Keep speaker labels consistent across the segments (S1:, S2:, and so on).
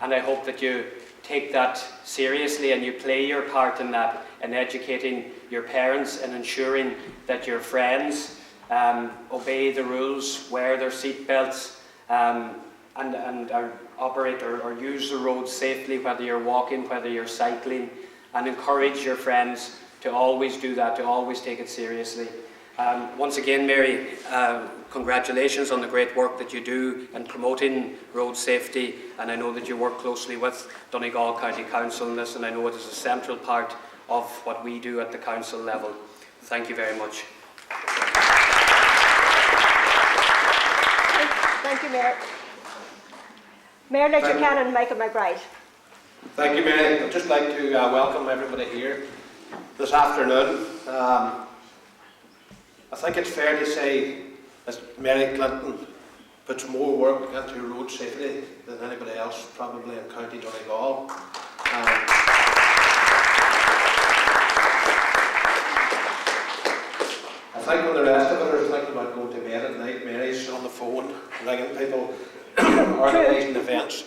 S1: and I hope that you take that seriously and you play your part in that, in educating your parents and ensuring that your friends obey the rules, wear their seat belts, and operate or use the roads safely, whether you're walking, whether you're cycling, and encourage your friends to always do that, to always take it seriously. Once again, Mary, congratulations on the great work that you do in promoting road safety, and I know that you work closely with Donegal County Council in this, and I know it is a central part of what we do at the council level. Thank you very much.
S2: Thank you, Mayor. Mayor Letterkenny and Michael McBride.
S3: Thank you, Mary. I'd just like to welcome everybody here this afternoon. I think it's fair to say that Mary Clinton puts more work into road safety than anybody else probably in County Donegal. I think when the rest of us are thinking about going to bed at night, Mary's on the phone, ringing people, organising events.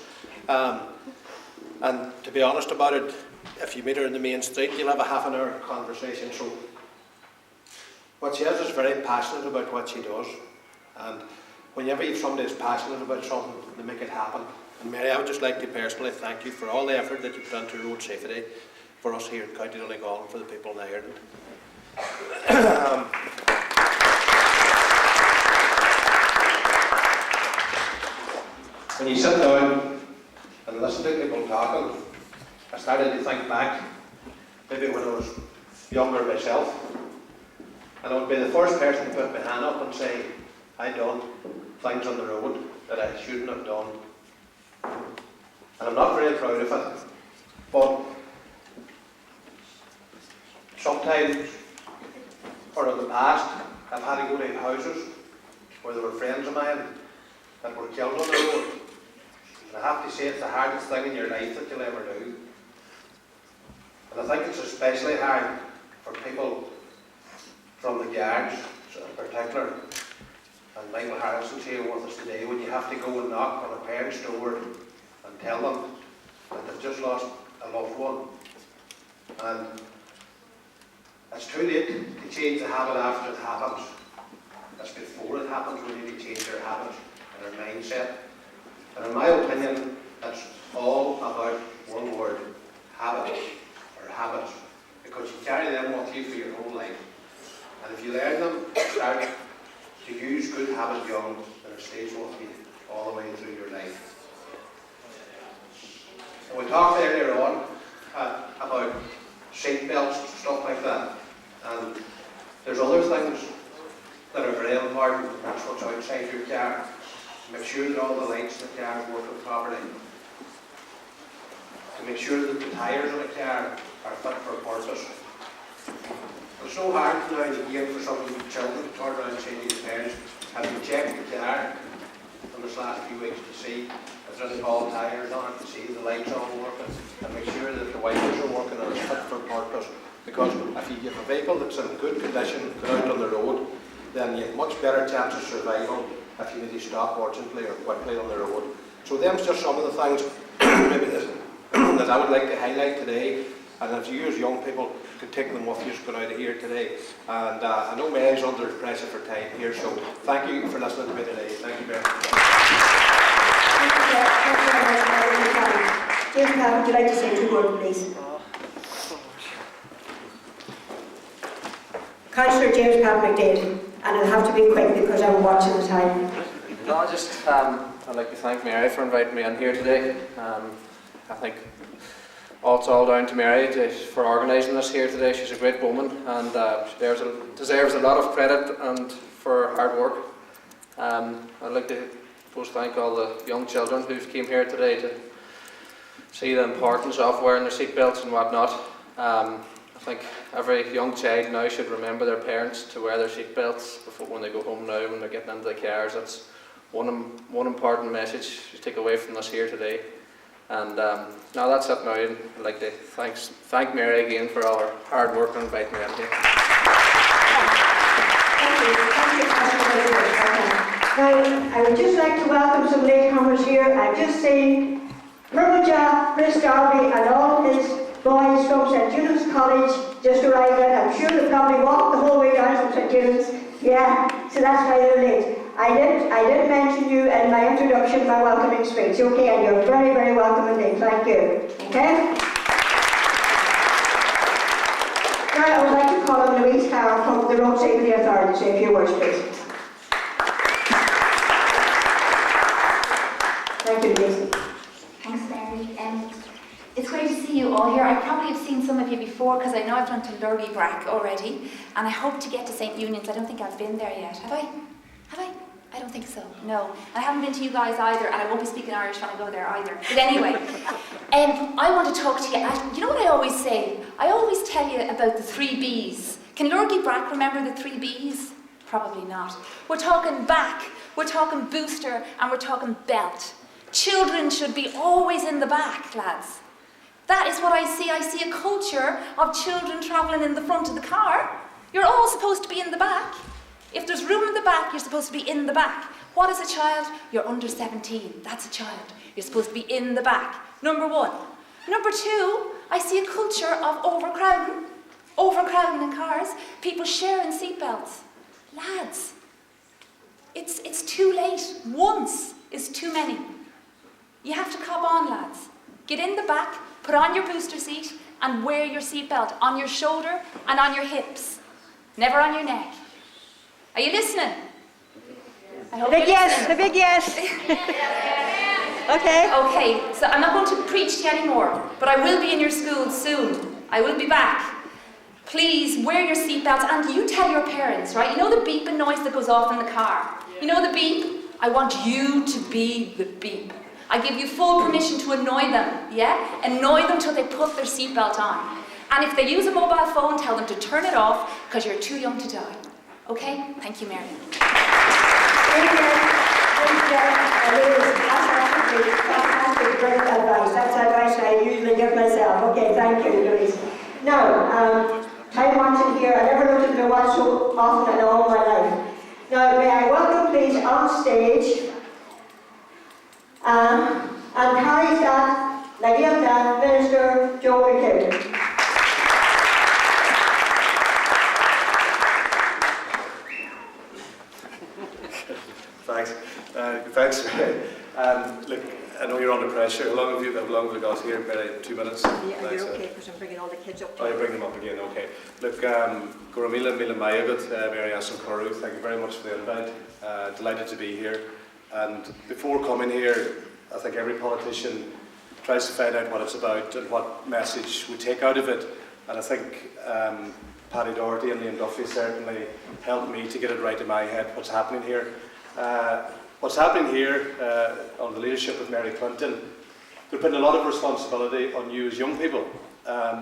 S3: And to be honest about it, if you meet her in the main street, you'll have a half an hour conversation. So what she is very passionate about what she does. And whenever you have somebody who's passionate about something, they make it happen. And Mary, I would just like to personally thank you for all the effort that you put into road safety for us here in County Donegal and for the people in Ireland. When you sit down and listen to people talking, I started to think back, maybe when I was younger myself, and I would be the first person to put my hand up and say, I done things on the road that I shouldn't have done. And I'm not very proud of it, but sometimes, or in the past, I've had to go to houses where there were friends of mine that were killed on the road. And I have to say it's the hardest thing in your life that you'll ever do. And I think it's especially hard for people from the Guards in particular, and Michael Harrison's here with us today, when you have to go and knock on a parent's door and tell them that they've just lost a loved one. And it's too late to change the habit after it happens. It's before it happens we need to change their habits and their mindset. And in my opinion, it's all about one word, habit, or habits, because you carry them with you for your whole life. And if you learn them, start to use good habits young, then it stays with you all the way through your life. And we talked earlier on about seat belts, stuff like that. And there's other things that are very important. That's what's outside your car. Make sure that all the lights in the car are working properly. To make sure that the tyres in the car are fit for purpose. It's so hard now and again for some of the children to turn around and say to their parents, have you checked the car in this last few weeks to see if there's any bald tyres on it, to see if the lights are all working, and make sure that the wipers are working and it's fit for purpose. Because if you get a vehicle that's in good condition put out on the road, then you have much better chance of survival if you need to stop urgently or quickly on the road. So them's just some of the things maybe that I would like to highlight today, and if you as young people could take them with you going out of here today. And I know Mary's under pressure for time here, so thank you for listening to me today. Thank you very much.
S2: James Pat, would you like to say 2 words, please? Councillor James Pat McDade, and it'll have to be quick because I'm watching the time.
S4: No, I'd like to thank Mary for inviting me in here today. I think it's all down to Mary for organising this here today. She's a great woman, and she deserves a lot of credit and for her hard work. I'd like to thank all the young children who came here today to see the importance of wearing their seatbelts and whatnot. I think every young child now should remember their parents to wear their seatbelts before when they go home now, when they're getting into the cars. That's one important message to take away from us here today. And now that's it now. I'd like to thank Mary again for all her hard work and inviting me in here.
S2: Now, I would just like to welcome some latecomers here. I've just seen Purple Chris Darby and all his boys from St. Jude's College just arrived in. I'm sure they probably walked the whole way down from St. Jude's. Yeah, so that's why they're late. I did mention you in my introduction, my welcoming speech. Okay, and you're very, very welcome indeed. Thank you. Okay? Now I would like to call on Louise Carroll from the Road Safety Authority to say a few words, please. Thank you, Louise.
S5: Thanks, Mary. It's great to see you all here. I probably have seen some of you before because I know I've done to Lurgy Brack already, and I hope to get to St. Unions. I don't think I've been there yet. Have I? Have I? I don't think so. No. I haven't been to you guys either, and I won't be speaking Irish when I go there either. But anyway, I want to talk to you. You know what I always say? I always tell you about the 3 Bs. Can Lurgy Brack remember the 3 Bs? Probably not. We're talking back, we're talking booster, and we're talking belt. Children should be always in the back, lads. That is what I see. I see a culture of children travelling in the front of the car. You're all supposed to be in the back. If there's room in the back, you're supposed to be in the back. What is a child? You're under 17. That's a child. You're supposed to be in the back. Number 1. Number 2, I see a culture of overcrowding in cars. People sharing seatbelts. Lads, it's too late. Once is too many. You have to cop on, lads. Get in the back, put on your booster seat, and wear your seatbelt on your shoulder and on your hips. Never on your neck. Are you listening?
S2: The big yes, the big yes. Okay.
S5: Okay, so I'm not going to preach to you anymore, but I will be in your schools soon. I will be back. Please wear your seatbelts, and you tell your parents, right? You know the beeping noise that goes off in the car? You know the beep? I want you to be the beep. I give you full permission to annoy them, yeah? Annoy them till they put their seatbelt on. And if they use a mobile phone, tell them to turn it off, because you're too young to die. Okay? Thank you, Marion.
S2: Thank you. That's great advice. That's advice I usually give myself. Okay, thank you, Louise. Now, time watching here, I never looked at my watch so often in all my life. Now, may I welcome please on stage and Harry Staff, Nadia Staff, Minister Joe McKibben.
S6: Thanks. Thanks. Look, I know you're under pressure. How long have we got here? About 2 minutes?
S2: Yeah, you're okay, because I'm bringing all the kids up.
S6: Oh, you bring them up again, okay. Look, Goramila Mila Mayagut, Mary Aston Coru, thank you very much for the invite. Delighted to be here. And before coming here, I think every politician tries to find out what it's about and what message we take out of it. And I think Paddy Doherty and Liam Duffy certainly helped me to get it right in my head what's happening here. What's happening here under the leadership of Mary Clinton, they're putting a lot of responsibility on you as young people.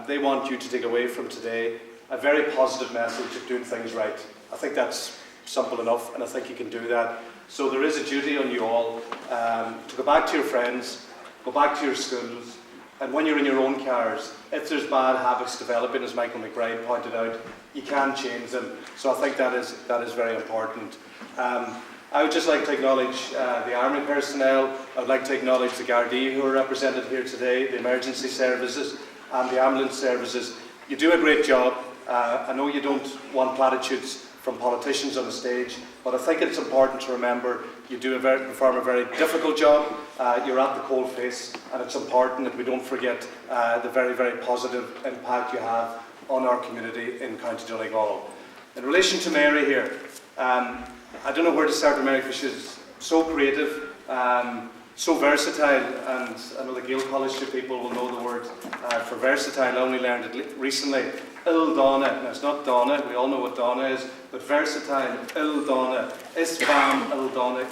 S6: They want you to take away from today a very positive message of doing things right. I think that's simple enough, and I think you can do that. So there is a duty on you all to go back to your friends, go back to your schools, and when you're in your own cars, if there's bad habits developing, as Michael McBride pointed out, you can change them. So I think that is very important. I would just like to acknowledge the Army personnel. I would like to acknowledge the Gardaí who are represented here today, the emergency services and the ambulance services. You do a great job. I know you don't want platitudes from politicians on the stage, but I think it's important to remember you do perform a very difficult job. You're at the coalface, and it's important that we don't forget the very, very positive impact you have on our community in County Donegal. In relation to Mary here, I don't know where to start with Mary because she's so creative, so versatile, and I know the Gael College people will know the word for versatile. I only learned it recently. Donna. Now it's not Donna, we all know what Donna is, but versatile, Donna. Isvam Donna.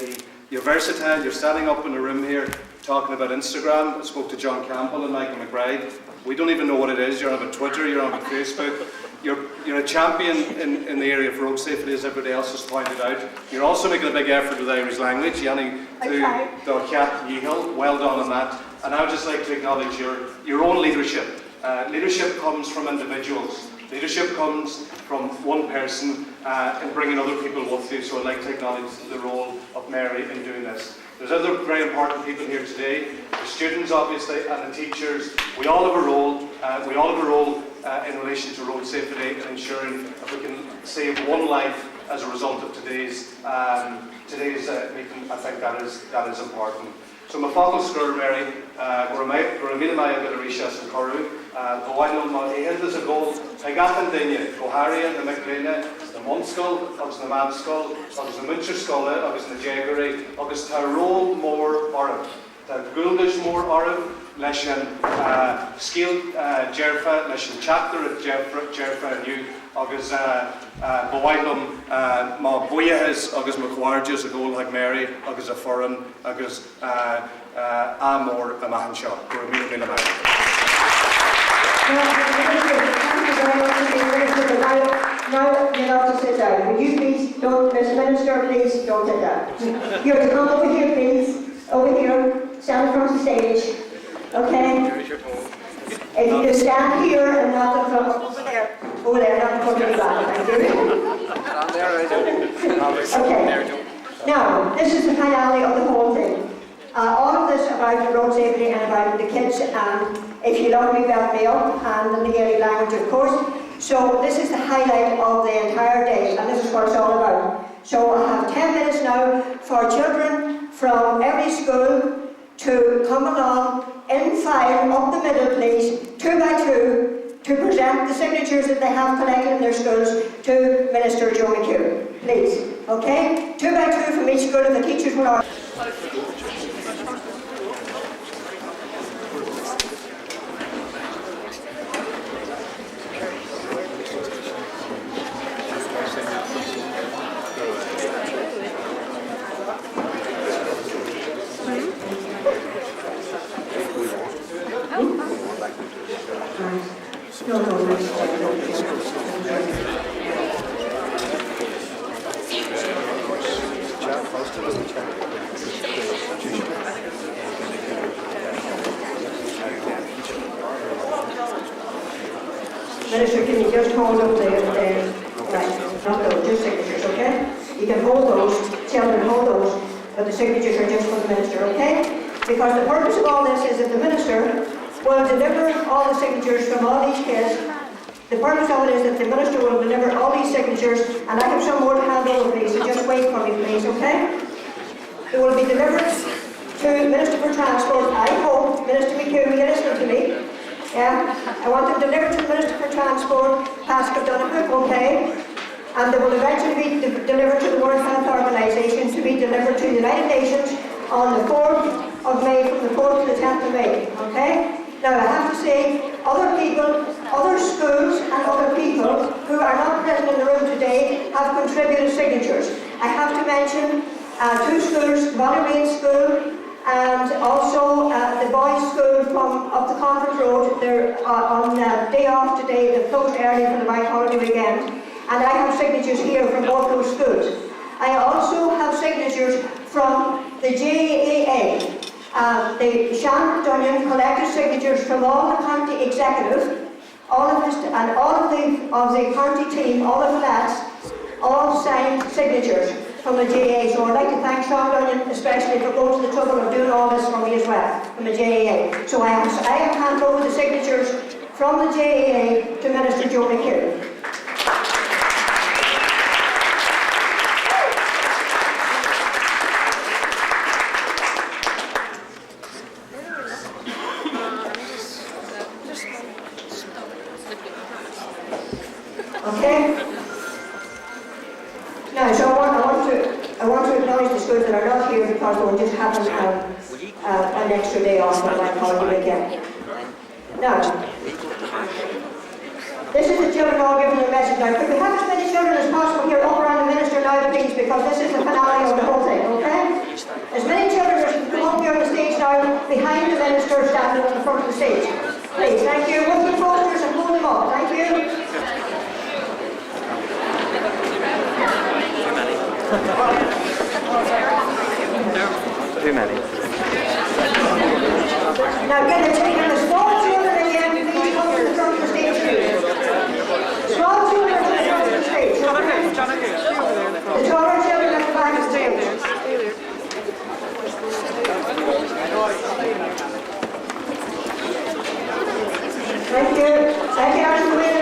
S6: You're versatile, you're standing up in a room here talking about Instagram. I spoke to John Campbell and Michael McBride. We don't even know what it is. You're on about Twitter, you're on about Facebook. You're a champion in the area of road safety, as everybody else has pointed out. You're also making a big effort with Irish language. Yanni, well done on that. And I would just like to acknowledge your own leadership. Leadership comes from individuals. Leadership comes from one person in bringing other people with you. So I'd like to acknowledge the role of Mary in doing this. There's other very important people here today, the students obviously and the teachers. We all have a role. In relation to road safety and ensuring that we can save one life as a result of today's meeting. I think that is important. So my father's school, Mary, Goramila Maya Gadarisha Sankaru, Gawainon Maldihind is a goal, Pagatan Dinya, Goharia, the Maclina, the Munskull, August the Manskull, August the Muncher Skull, August the Jaggery, August Tyrone More Oran, the Guldish More Oran, Leshan Skill Jerfa, Leshan Chapter at Jerfa and you, August Bawailum Ma Boyahis, August McQuarges, a goal like Mary, August a Foreign, August Amor Amahanshaw, Goramila Mila Maya.
S2: Now you're not to sit down. Would you please don't, Mr. Minister, please don't sit down. You're to come over here, please. Over here, stand in front of the stage. Okay? If you can stand here and not in front, over there, not in front of the back. Thank you. Okay. Now, this is the finale of the whole thing. All of this about road safety and about the kids, and if you love me, belt me up, and the Gaelic language, of course. So this is the highlight of the entire day, and this is what it's all about. So I have 10 minutes now for children from every school to come along in file up the middle, please, 2 by 2, to present the signatures that they have collected in their schools to Minister Joe McHugh. Please, okay? 2 by 2 from each school, and the teachers will order. Minister, can you just hold up right, not those, just signatures, okay? You can hold those, children hold those, but the signatures are just for the Minister, okay? Because the purpose of all this is that the Minister will deliver all the signatures from all these kids. The purpose of it is that the Minister will deliver all these signatures, and I have some more to hand over, please, so just wait for me, please, okay? It will be delivered to Minister for Transport, I hope. Minister McHugh, will you listen to me? Yeah, I want them delivered to the Minister for Transport, Pascal Donoghue, okay? And they will eventually be delivered to the World Health Organization to be delivered to the United Nations on the 4th of May, from the 4th to the 10th of May, okay? Now I have to say, other people, other schools and other people who are not present in the room today have contributed signatures. I have to mention 2 schools, Ballyrain School and also the boys' school from up the Conference Road. They're on day off today, they're closed early for the bank holiday weekend. And I have signatures here from both those schools. I also have signatures from the JAA. The Sean Dunyan collected signatures from all the county executive, all of the county team, all of the lads, all signed signatures from the JAA. So I'd like to thank Sean Dunyan especially for going to the trouble of doing all this for me as well, from the JAA. So I have handed over the signatures from the JAA to Minister Joe McHugh. Okay? Now, so I want to acknowledge the schools that are not here because they will just happen to have an extra day off on my holiday weekend. Now, this is the children all giving their message now. Could we have as many children as possible here up around the Minister now, please, because this is the finale of the whole thing, okay? As many children as can come up here on the stage now, behind the Minister standing on the front of the stage. Please, thank you. With the posters and hold them up. Thank you.
S7: Too many.
S2: Now get the small children again, please come to the front of the stage. Small children to the front of the stage. The taller children at the back of the stage. Thank you,